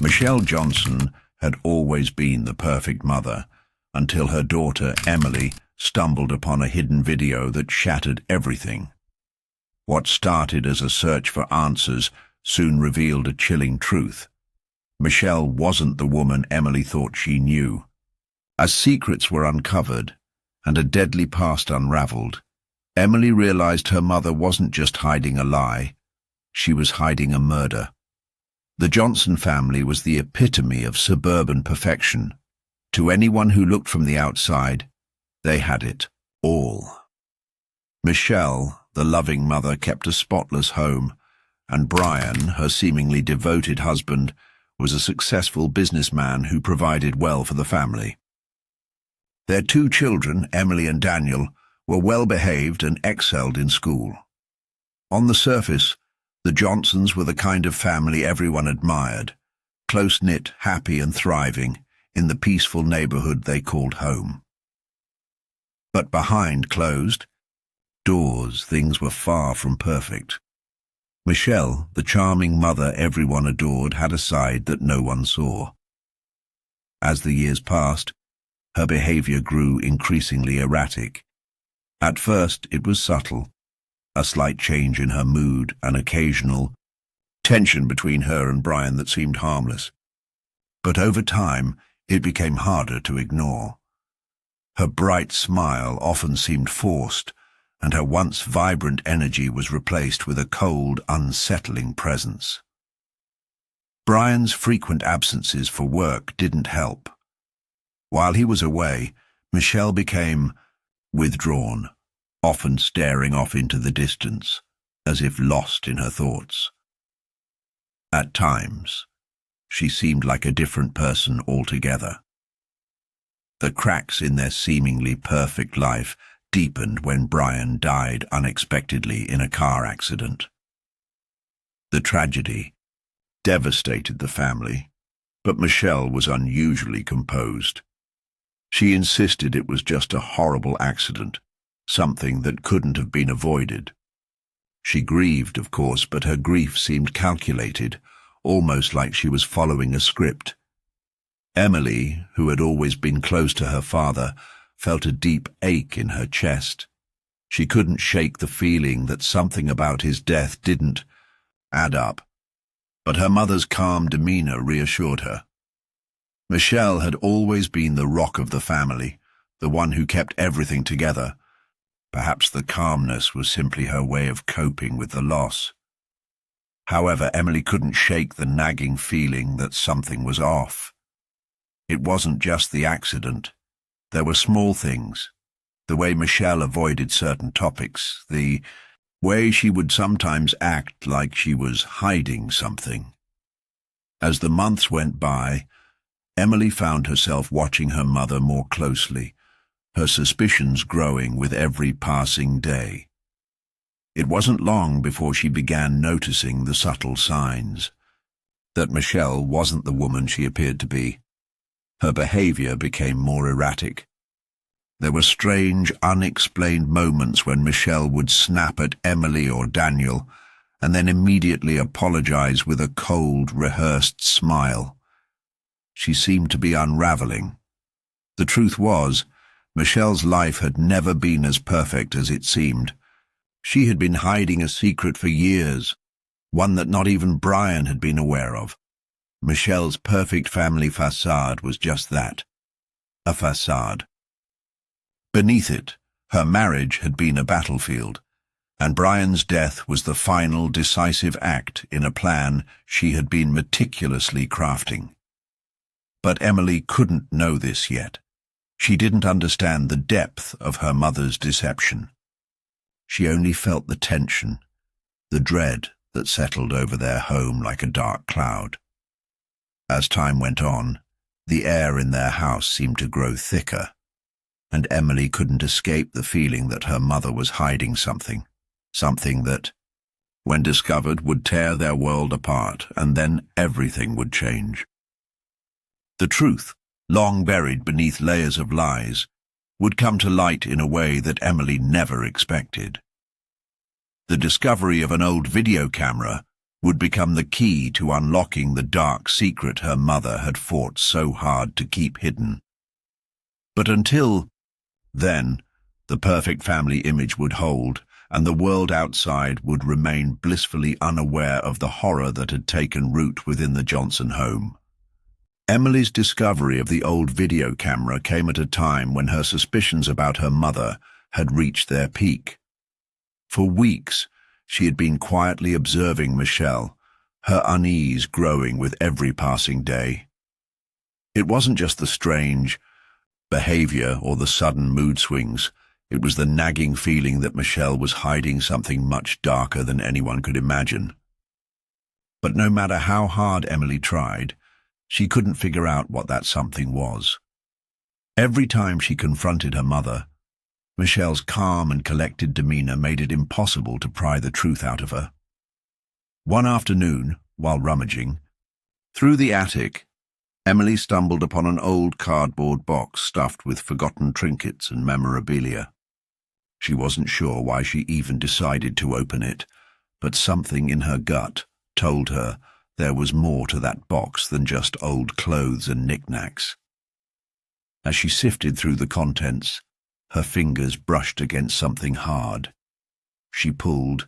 Michelle Johnson had always been the perfect mother until her daughter, Emily, stumbled upon a hidden video that shattered everything. What started as a search for answers soon revealed a chilling truth. Michelle wasn't the woman Emily thought she knew. As secrets were uncovered and a deadly past unraveled, Emily realized her mother wasn't just hiding a lie, she was hiding a murder. The Johnson family was the epitome of suburban perfection. To anyone who looked from the outside, they had it all. Michelle, the loving mother, kept a spotless home, and Brian, her seemingly devoted husband, was a successful businessman who provided well for the family. Their two children, Emily and Daniel, were well-behaved and excelled in school. On the surface, the Johnsons were the kind of family everyone admired, close-knit, happy and thriving in the peaceful neighborhood they called home. But behind closed doors, things were far from perfect. Michelle, the charming mother everyone adored, had a side that no one saw. As the years passed, her behavior grew increasingly erratic. At first, it was subtle, a slight change in her mood, an occasional tension between her and Brian that seemed harmless. But over time, it became harder to ignore. Her bright smile often seemed forced, and her once vibrant energy was replaced with a cold, unsettling presence. Brian's frequent absences for work didn't help. While he was away, Michelle became withdrawn, often staring off into the distance, as if lost in her thoughts. At times, she seemed like a different person altogether. The cracks in their seemingly perfect life deepened when Brian died unexpectedly in a car accident. The tragedy devastated the family, but Michelle was unusually composed. She insisted it was just a horrible accident, something that couldn't have been avoided. She grieved, of course, but her grief seemed calculated, almost like she was following a script. Emily, who had always been close to her father, felt a deep ache in her chest. She couldn't shake the feeling that something about his death didn't add up, but her mother's calm demeanor reassured her. Michelle had always been the rock of the family, the one who kept everything together. Perhaps the calmness was simply her way of coping with the loss. However, Emily couldn't shake the nagging feeling that something was off. It wasn't just the accident. There were small things, the way Michelle avoided certain topics, the way she would sometimes act like she was hiding something. As the months went by, Emily found herself watching her mother more closely, her suspicions growing with every passing day. It wasn't long before she began noticing the subtle signs that Michelle wasn't the woman she appeared to be. Her behavior became more erratic. There were strange, unexplained moments when Michelle would snap at Emily or Daniel and then immediately apologize with a cold, rehearsed smile. She seemed to be unraveling. The truth was, Michelle's life had never been as perfect as it seemed. She had been hiding a secret for years, one that not even Brian had been aware of. Michelle's perfect family facade was just that, a facade. Beneath it, her marriage had been a battlefield, and Brian's death was the final decisive act in a plan she had been meticulously crafting. But Emily couldn't know this yet. She didn't understand the depth of her mother's deception. She only felt the tension, the dread that settled over their home like a dark cloud. As time went on, the air in their house seemed to grow thicker, and Emily couldn't escape the feeling that her mother was hiding something that, when discovered, would tear their world apart, and then everything would change. The truth, long buried beneath layers of lies, would come to light in a way that Emily never expected. The discovery of an old video camera would become the key to unlocking the dark secret her mother had fought so hard to keep hidden. But until then, the perfect family image would hold, and the world outside would remain blissfully unaware of the horror that had taken root within the Johnson home. Emily's discovery of the old video camera came at a time when her suspicions about her mother had reached their peak. For weeks, she had been quietly observing Michelle, her unease growing with every passing day. It wasn't just the strange behavior or the sudden mood swings. It was the nagging feeling that Michelle was hiding something much darker than anyone could imagine. But no matter how hard Emily tried, she couldn't figure out what that something was. Every time she confronted her mother, Michelle's calm and collected demeanor made it impossible to pry the truth out of her. One afternoon, while rummaging, through the attic, Emily stumbled upon an old cardboard box stuffed with forgotten trinkets and memorabilia. She wasn't sure why she even decided to open it, but something in her gut told her there was more to that box than just old clothes and knickknacks. As she sifted through the contents, her fingers brushed against something hard. She pulled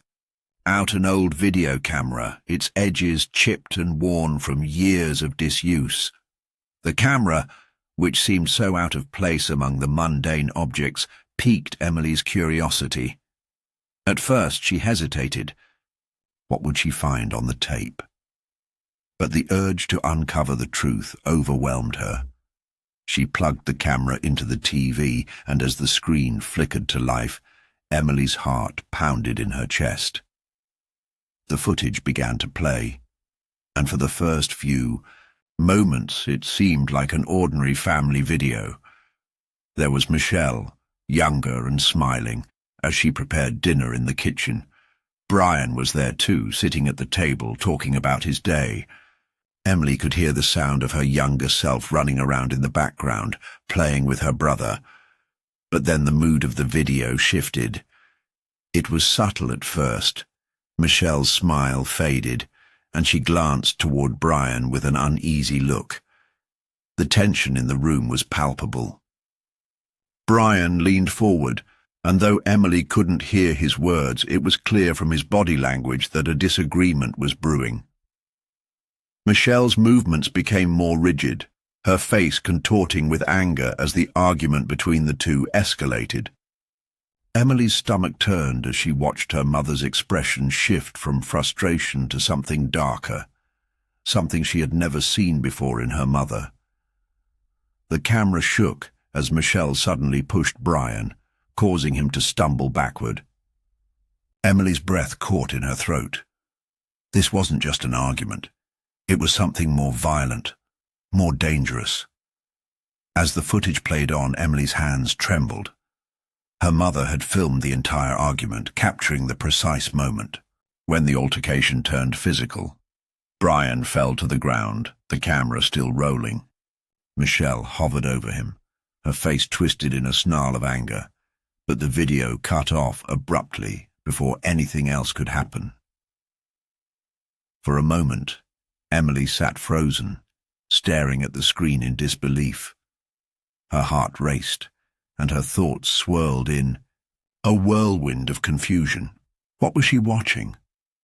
out an old video camera, its edges chipped and worn from years of disuse. The camera, which seemed so out of place among the mundane objects, piqued Emily's curiosity. At first she hesitated. What would she find on the tape? But the urge to uncover the truth overwhelmed her. She plugged the camera into the TV, and as the screen flickered to life, Emily's heart pounded in her chest. The footage began to play, and for the first few moments it seemed like an ordinary family video. There was Michelle, younger and smiling, as she prepared dinner in the kitchen. Brian was there too, sitting at the table talking about his day. Emily could hear the sound of her younger self running around in the background, playing with her brother. But then the mood of the video shifted. It was subtle at first. Michelle's smile faded, and she glanced toward Brian with an uneasy look. The tension in the room was palpable. Brian leaned forward, and though Emily couldn't hear his words, it was clear from his body language that a disagreement was brewing. Michelle's movements became more rigid, her face contorting with anger as the argument between the two escalated. Emily's stomach turned as she watched her mother's expression shift from frustration to something darker, something she had never seen before in her mother. The camera shook as Michelle suddenly pushed Brian, causing him to stumble backward. Emily's breath caught in her throat. This wasn't just an argument. It was something more violent, more dangerous. As the footage played on, Emily's hands trembled. Her mother had filmed the entire argument, capturing the precise moment. When the altercation turned physical, Brian fell to the ground, the camera still rolling. Michelle hovered over him, her face twisted in a snarl of anger, but the video cut off abruptly before anything else could happen. For a moment, Emily sat frozen, staring at the screen in disbelief. Her heart raced, and her thoughts swirled in a whirlwind of confusion. What was she watching?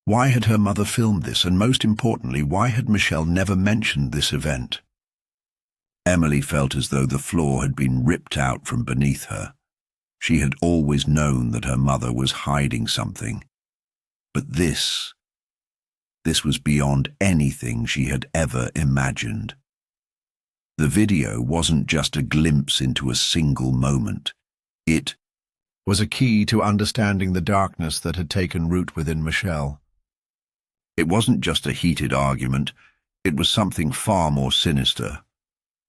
Why had her mother filmed this, and most importantly, why had Michelle never mentioned this event? Emily felt as though the floor had been ripped out from beneath her. She had always known that her mother was hiding something, but this was beyond anything she had ever imagined. The video wasn't just a glimpse into a single moment. It was a key to understanding the darkness that had taken root within Michelle. It wasn't just a heated argument, it was something far more sinister.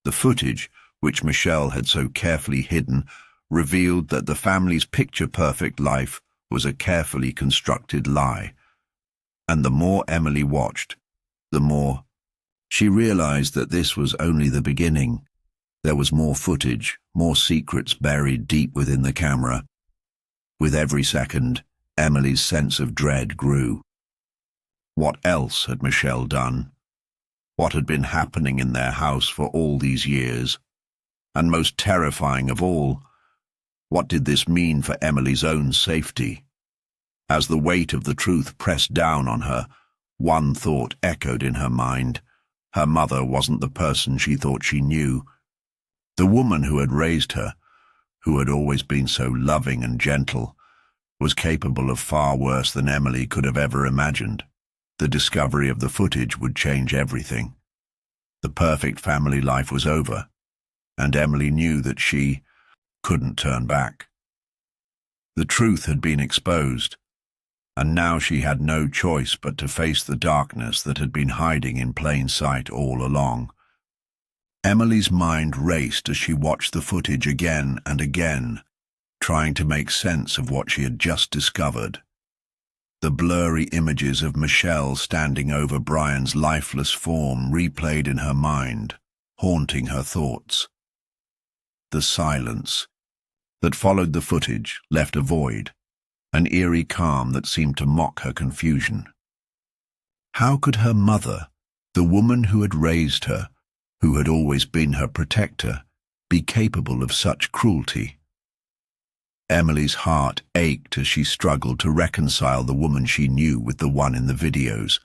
The footage, which Michelle had so carefully hidden, revealed that the family's picture-perfect life was a carefully constructed lie. And the more Emily watched, the more she realized that this was only the beginning. There was more footage, more secrets buried deep within the camera. With every second, Emily's sense of dread grew. What else had Michelle done? What had been happening in their house for all these years? And most terrifying of all, what did this mean for Emily's own safety? As the weight of the truth pressed down on her, one thought echoed in her mind. Her mother wasn't the person she thought she knew. The woman who had raised her, who had always been so loving and gentle, was capable of far worse than Emily could have ever imagined. The discovery of the footage would change everything. The perfect family life was over, and Emily knew that she couldn't turn back. The truth had been exposed, and now she had no choice but to face the darkness that had been hiding in plain sight all along. Emily's mind raced as she watched the footage again and again, trying to make sense of what she had just discovered. The blurry images of Michelle standing over Brian's lifeless form replayed in her mind, haunting her thoughts. The silence that followed the footage left a void, an eerie calm that seemed to mock her confusion. How could her mother, the woman who had raised her, who had always been her protector, be capable of such cruelty? Emily's heart ached as she struggled to reconcile the woman she knew with the one in the videos.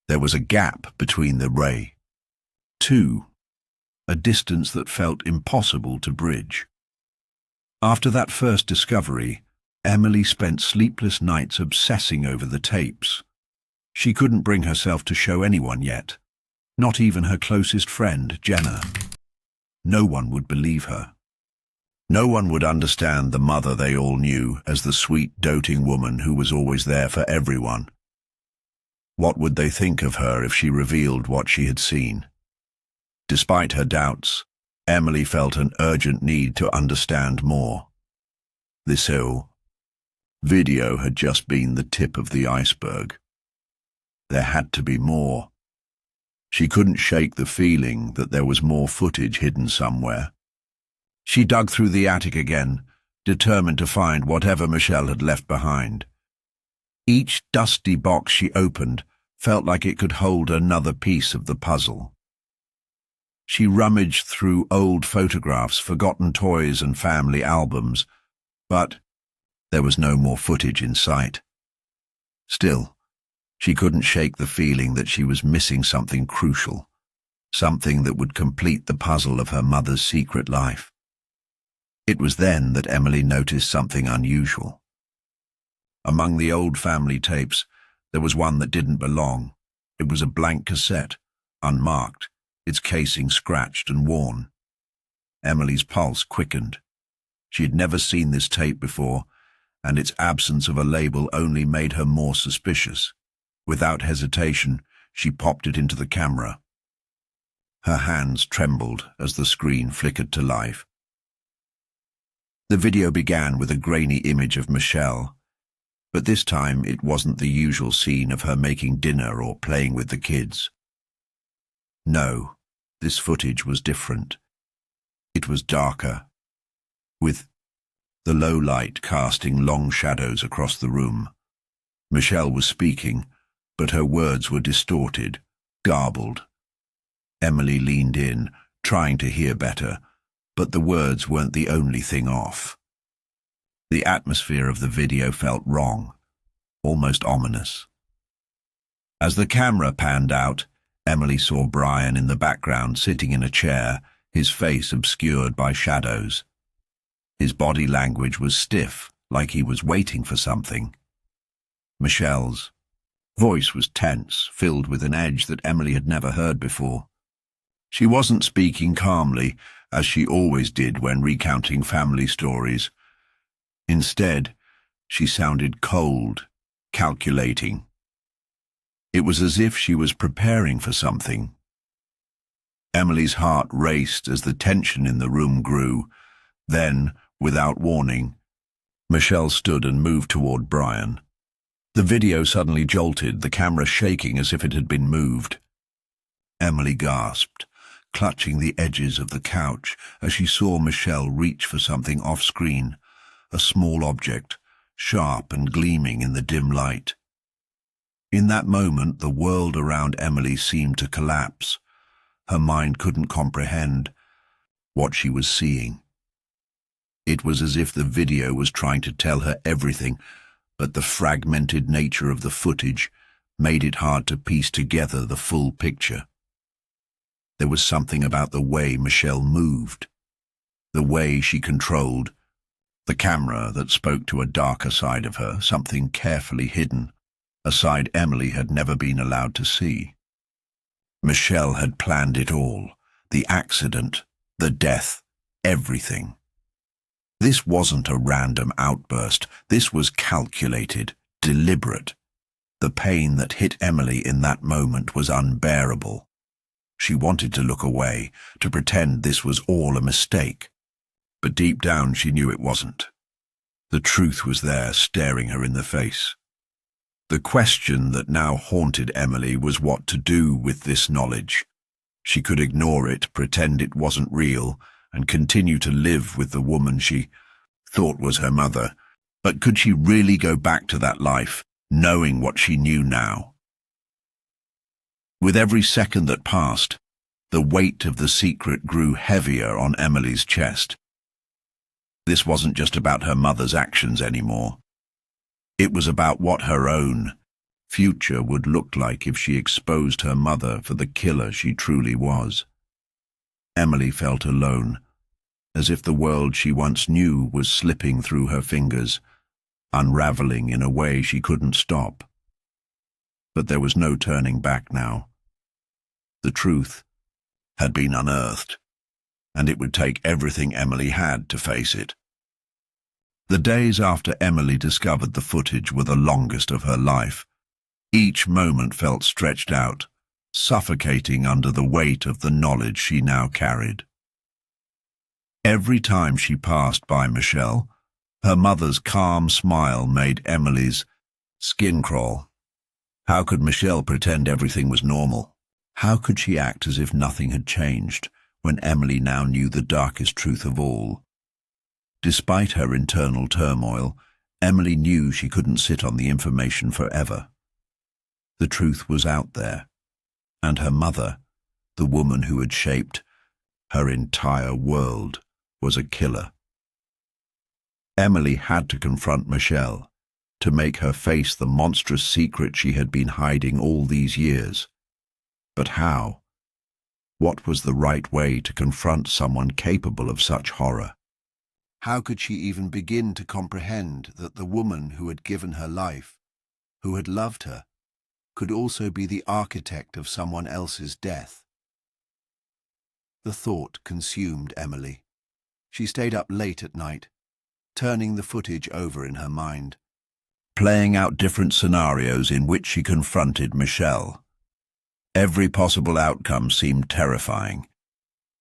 There was a gap between the ray. Two, a distance that felt impossible to bridge. After that first discovery, Emily spent sleepless nights obsessing over the tapes. She couldn't bring herself to show anyone yet, not even her closest friend, Jenna. No one would believe her. No one would understand the mother they all knew as the sweet, doting woman who was always there for everyone. What would they think of her if she revealed what she had seen? Despite her doubts, Emily felt an urgent need to understand more. This video had just been the tip of the iceberg. There had to be more. She couldn't shake the feeling that there was more footage hidden somewhere. She dug through the attic again, determined to find whatever Michelle had left behind. Each dusty box she opened felt like it could hold another piece of the puzzle. She rummaged through old photographs, forgotten toys and family albums, but there was no more footage in sight. Still, she couldn't shake the feeling that she was missing something crucial, something that would complete the puzzle of her mother's secret life. It was then that Emily noticed something unusual. Among the old family tapes, there was one that didn't belong. It was a blank cassette, unmarked, its casing scratched and worn. Emily's pulse quickened. She had never seen this tape before, and its absence of a label only made her more suspicious. Without hesitation, she popped it into the camera. Her hands trembled as the screen flickered to life. The video began with a grainy image of Michelle, but this time it wasn't the usual scene of her making dinner or playing with the kids. No, this footage was different. It was darker, with the low light casting long shadows across the room. Michelle was speaking, but her words were distorted, garbled. Emily leaned in, trying to hear better, but the words weren't the only thing off. The atmosphere of the video felt wrong, almost ominous. As the camera panned out, Emily saw Brian in the background sitting in a chair, his face obscured by shadows. His body language was stiff, like he was waiting for something. Michelle's voice was tense, filled with an edge that Emily had never heard before. She wasn't speaking calmly, as she always did when recounting family stories. Instead, she sounded cold, calculating. It was as if she was preparing for something. Emily's heart raced as the tension in the room grew. Then, without warning, Michelle stood and moved toward Brian. The video suddenly jolted, the camera shaking as if it had been moved. Emily gasped, clutching the edges of the couch as she saw Michelle reach for something off-screen, a small object, sharp and gleaming in the dim light. In that moment, the world around Emily seemed to collapse. Her mind couldn't comprehend what she was seeing. It was as if the video was trying to tell her everything, but the fragmented nature of the footage made it hard to piece together the full picture. There was something about the way Michelle moved, the way she controlled the camera that spoke to a darker side of her, something carefully hidden, a side Emily had never been allowed to see. Michelle had planned it all, the accident, the death, everything. This wasn't a random outburst. This was calculated, deliberate. The pain that hit Emily in that moment was unbearable. She wanted to look away, to pretend this was all a mistake. But deep down she knew it wasn't. The truth was there, staring her in the face. The question that now haunted Emily was what to do with this knowledge. She could ignore it, pretend it wasn't real, and continue to live with the woman she thought was her mother. But could she really go back to that life, knowing what she knew now? With every second that passed, the weight of the secret grew heavier on Emily's chest. This wasn't just about her mother's actions anymore. It was about what her own future would look like if she exposed her mother for the killer she truly was. Emily felt alone, as if the world she once knew was slipping through her fingers, unraveling in a way she couldn't stop. But there was no turning back now. The truth had been unearthed, and it would take everything Emily had to face it. The days after Emily discovered the footage were the longest of her life. Each moment felt stretched out, suffocating under the weight of the knowledge she now carried. Every time she passed by Michelle, her mother's calm smile made Emily's skin crawl. How could Michelle pretend everything was normal? How could she act as if nothing had changed, when Emily now knew the darkest truth of all? Despite her internal turmoil, Emily knew she couldn't sit on the information forever. The truth was out there, and her mother, the woman who had shaped her entire world, was a killer. Emily had to confront Michelle, to make her face the monstrous secret she had been hiding all these years. But how? What was the right way to confront someone capable of such horror? How could she even begin to comprehend that the woman who had given her life, who had loved her, could also be the architect of someone else's death? The thought consumed Emily. She stayed up late at night, turning the footage over in her mind, playing out different scenarios in which she confronted Michelle. Every possible outcome seemed terrifying.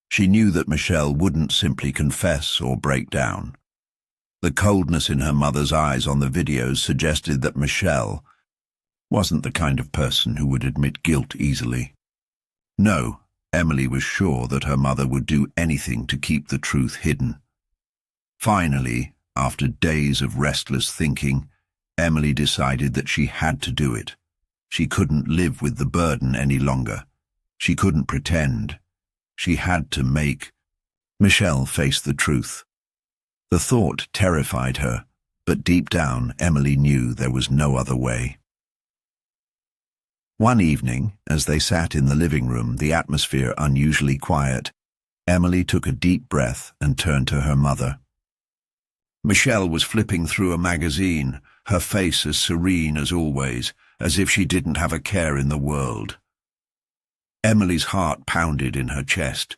She knew that Michelle wouldn't simply confess or break down. The coldness in her mother's eyes on the videos suggested that Michelle wasn't the kind of person who would admit guilt easily. No, Emily was sure that her mother would do anything to keep the truth hidden. Finally, after days of restless thinking, Emily decided that she had to do it. She couldn't live with the burden any longer. She couldn't pretend. She had to make Michelle face the truth. The thought terrified her, but deep down Emily knew there was no other way. One evening, as they sat in the living room, the atmosphere unusually quiet, Emily took a deep breath and turned to her mother. Michelle was flipping through a magazine, her face as serene as always, as if she didn't have a care in the world. Emily's heart pounded in her chest.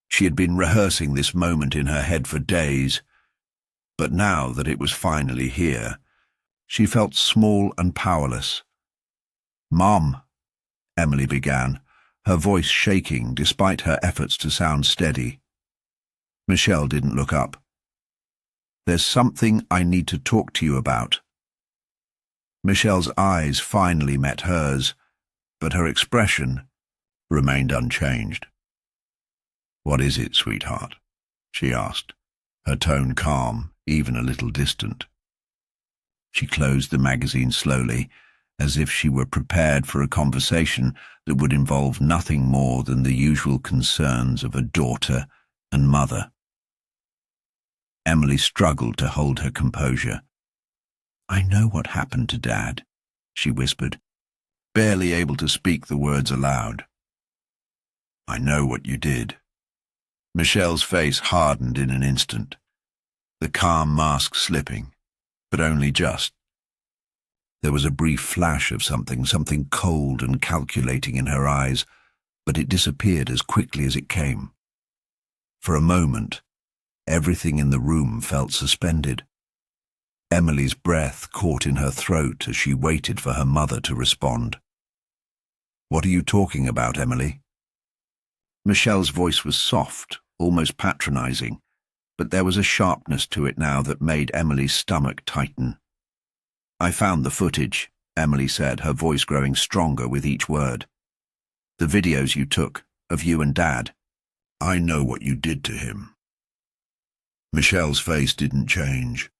She had been rehearsing this moment in her head for days, but now that it was finally here, she felt small and powerless. "Mom," Emily began, her voice shaking despite her efforts to sound steady. Michelle didn't look up. "There's something I need to talk to you about." Michelle's eyes finally met hers, but her expression remained unchanged. "What is it, sweetheart?" she asked, her tone calm, even a little distant. She closed the magazine slowly, as if she were prepared for a conversation that would involve nothing more than the usual concerns of a daughter and mother. Emily struggled to hold her composure. "I know what happened to Dad," she whispered, barely able to speak the words aloud. "I know what you did." Michelle's face hardened in an instant, the calm mask slipping, but only just. There was a brief flash of something cold and calculating in her eyes, but it disappeared as quickly as it came. For a moment, everything in the room felt suspended. Emily's breath caught in her throat as she waited for her mother to respond. "What are you talking about, Emily?" Michelle's voice was soft, almost patronizing, but there was a sharpness to it now that made Emily's stomach tighten. "I found the footage," Emily said, her voice growing stronger with each word. "The videos you took, of you and Dad. I know what you did to him." Michelle's face didn't change,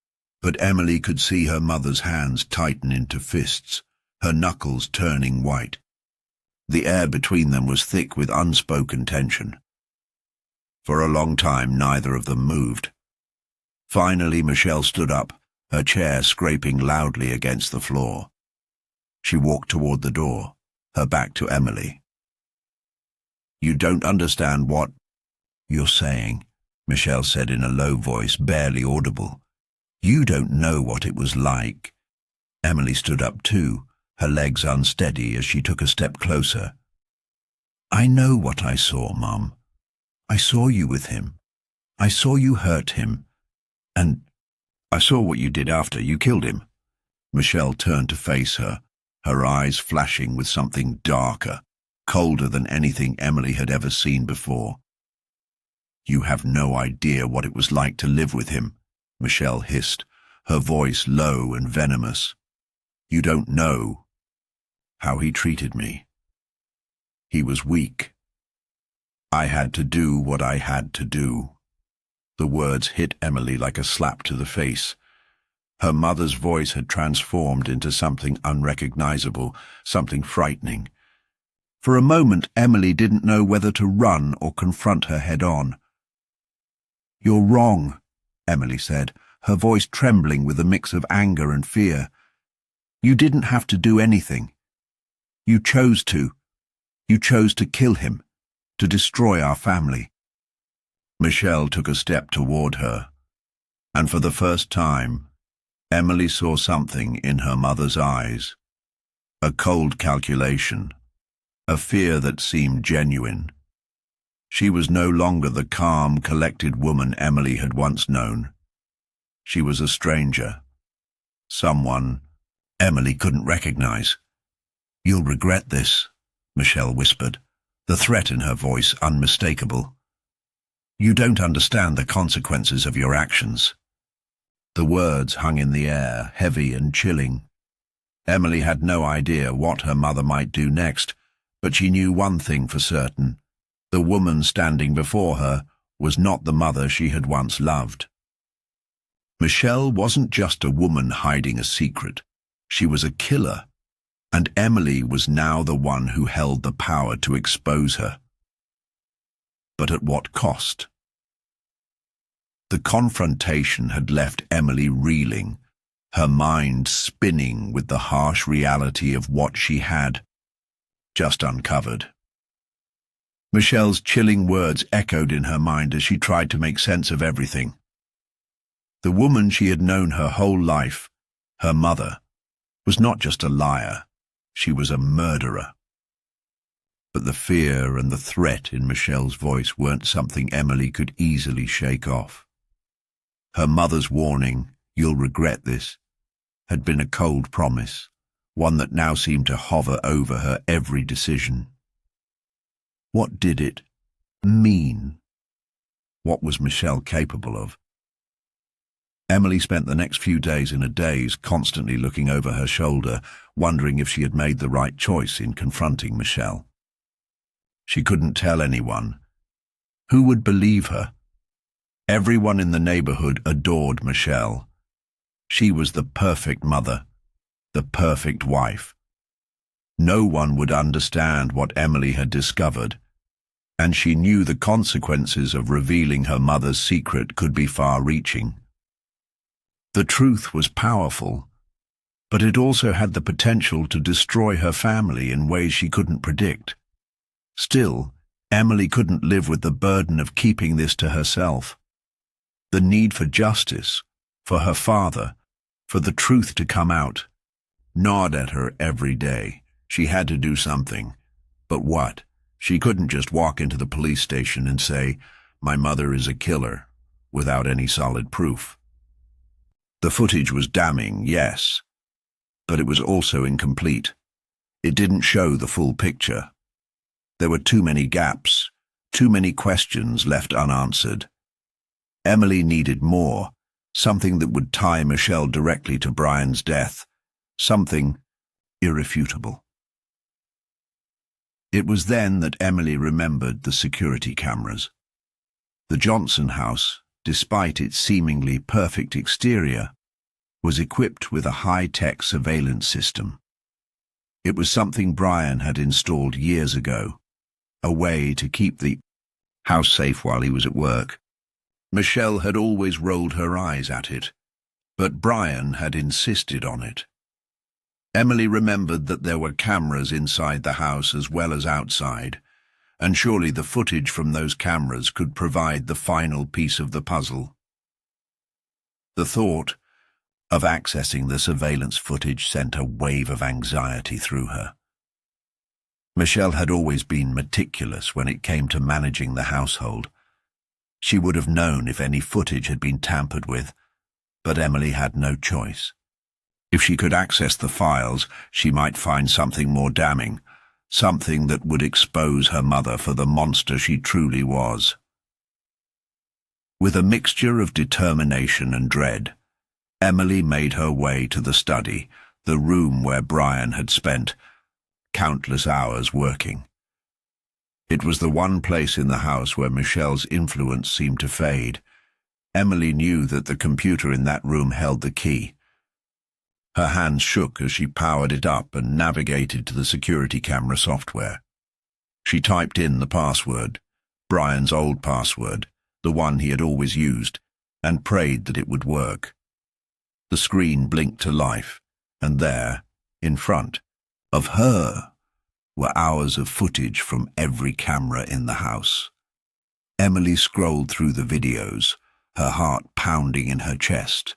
but Emily could see her mother's hands tighten into fists, her knuckles turning white. The air between them was thick with unspoken tension. For a long time, neither of them moved. Finally, Michelle stood up, her chair scraping loudly against the floor. She walked toward the door, her back to Emily. "You don't understand what you're saying," Michelle said in a low voice, barely audible. "You don't know what it was like." Emily stood up too, her legs unsteady as she took a step closer. "I know what I saw, Mum. I saw you with him. I saw you hurt him. And I saw what you did after you killed him." Michelle turned to face her, her eyes flashing with something darker, colder than anything Emily had ever seen before. "You have no idea what it was like to live with him," Michelle hissed, her voice low and venomous. "You don't know how he treated me. He was weak. I had to do what I had to do." The words hit Emily like a slap to the face. Her mother's voice had transformed into something unrecognizable, something frightening. For a moment, Emily didn't know whether to run or confront her head-on. "You're wrong," Emily said, her voice trembling with a mix of anger and fear. "You didn't have to do anything. You chose to. You chose to kill him, to destroy our family." Michelle took a step toward her, and for the first time, Emily saw something in her mother's eyes. A cold calculation, a fear that seemed genuine. She was no longer the calm, collected woman Emily had once known. She was a stranger, someone Emily couldn't recognize. "You'll regret this," Michelle whispered, the threat in her voice unmistakable. "You don't understand the consequences of your actions." The words hung in the air, heavy and chilling. Emily had no idea what her mother might do next, but she knew one thing for certain. The woman standing before her was not the mother she had once loved. Michelle wasn't just a woman hiding a secret. She was a killer, and Emily was now the one who held the power to expose her. But at what cost? The confrontation had left Emily reeling, her mind spinning with the harsh reality of what she had just uncovered. Michelle's chilling words echoed in her mind as she tried to make sense of everything. The woman she had known her whole life, her mother, was not just a liar, she was a murderer. But the fear and the threat in Michelle's voice weren't something Emily could easily shake off. Her mother's warning, "You'll regret this," had been a cold promise, one that now seemed to hover over her every decision. What did it mean? What was Michelle capable of? Emily spent the next few days in a daze, constantly looking over her shoulder, wondering if she had made the right choice in confronting Michelle. She couldn't tell anyone. Who would believe her? Everyone in the neighborhood adored Michelle. She was the perfect mother, the perfect wife, No one would understand what Emily had discovered, and she knew the consequences of revealing her mother's secret could be far-reaching. The truth was powerful, but it also had the potential to destroy her family in ways she couldn't predict. Still, Emily couldn't live with the burden of keeping this to herself. The need for justice, for her father, for the truth to come out, gnawed at her every day. She had to do something. But what? She couldn't just walk into the police station and say, "My mother is a killer," without any solid proof. The footage was damning, yes, but it was also incomplete. It didn't show the full picture. There were too many gaps, too many questions left unanswered. Emily needed more, something that would tie Michelle directly to Brian's death, something irrefutable. It was then that Emily remembered the security cameras. The Johnson house, despite its seemingly perfect exterior, was equipped with a high-tech surveillance system. It was something Brian had installed years ago, a way to keep the house safe while he was at work. Michelle had always rolled her eyes at it, but Brian had insisted on it. Emily remembered that there were cameras inside the house as well as outside, and surely the footage from those cameras could provide the final piece of the puzzle. The thought of accessing the surveillance footage sent a wave of anxiety through her. Michelle had always been meticulous when it came to managing the household. She would have known if any footage had been tampered with, but Emily had no choice. If she could access the files, she might find something more damning, something that would expose her mother for the monster she truly was. With a mixture of determination and dread, Emily made her way to the study, the room where Brian had spent countless hours working. It was the one place in the house where Michelle's influence seemed to fade. Emily knew that the computer in that room held the key. Her hands shook as she powered it up and navigated to the security camera software. She typed in the password, Brian's old password, the one he had always used, and prayed that it would work. The screen blinked to life, and there, in front of her, were hours of footage from every camera in the house. Emily scrolled through the videos, her heart pounding in her chest.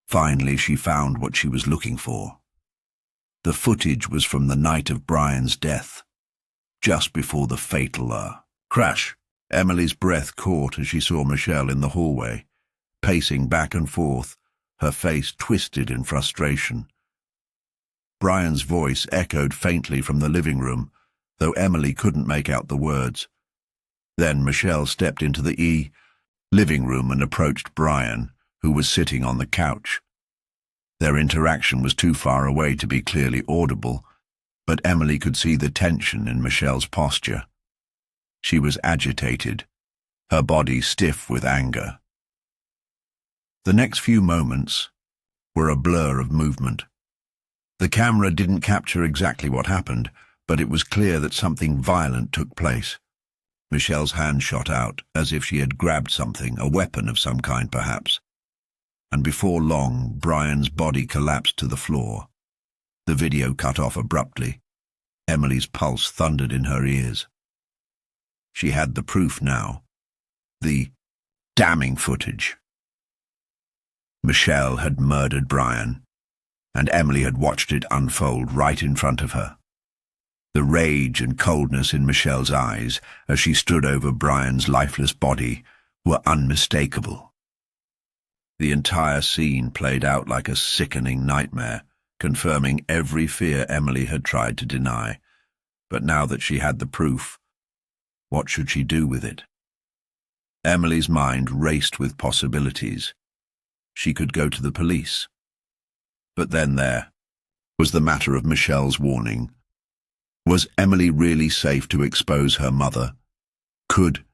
Finally, she found what she was looking for. The footage was from the night of Brian's death, just before the fatal crash. Emily's breath caught as she saw Michelle in the hallway, pacing back and forth, her face twisted in frustration. Brian's voice echoed faintly from the living room, though Emily couldn't make out the words. Then Michelle stepped into the living room and approached Brian, who was sitting on the couch. Their interaction was too far away to be clearly audible, but Emily could see the tension in Michelle's posture. She was agitated, her body stiff with anger. The next few moments were a blur of movement. The camera didn't capture exactly what happened, but it was clear that something violent took place. Michelle's hand shot out, as if she had grabbed something, a weapon of some kind perhaps. And before long, Brian's body collapsed to the floor. The video cut off abruptly. Emily's pulse thundered in her ears. She had the proof now. The damning footage. Michelle had murdered Brian, and Emily had watched it unfold right in front of her. The rage and coldness in Michelle's eyes as she stood over Brian's lifeless body were unmistakable. The entire scene played out like a sickening nightmare, confirming every fear Emily had tried to deny. But now that she had the proof, what should she do with it? Emily's mind raced with possibilities. She could go to the police. But then there was the matter of Michelle's warning. Was Emily really safe to expose her mother? Could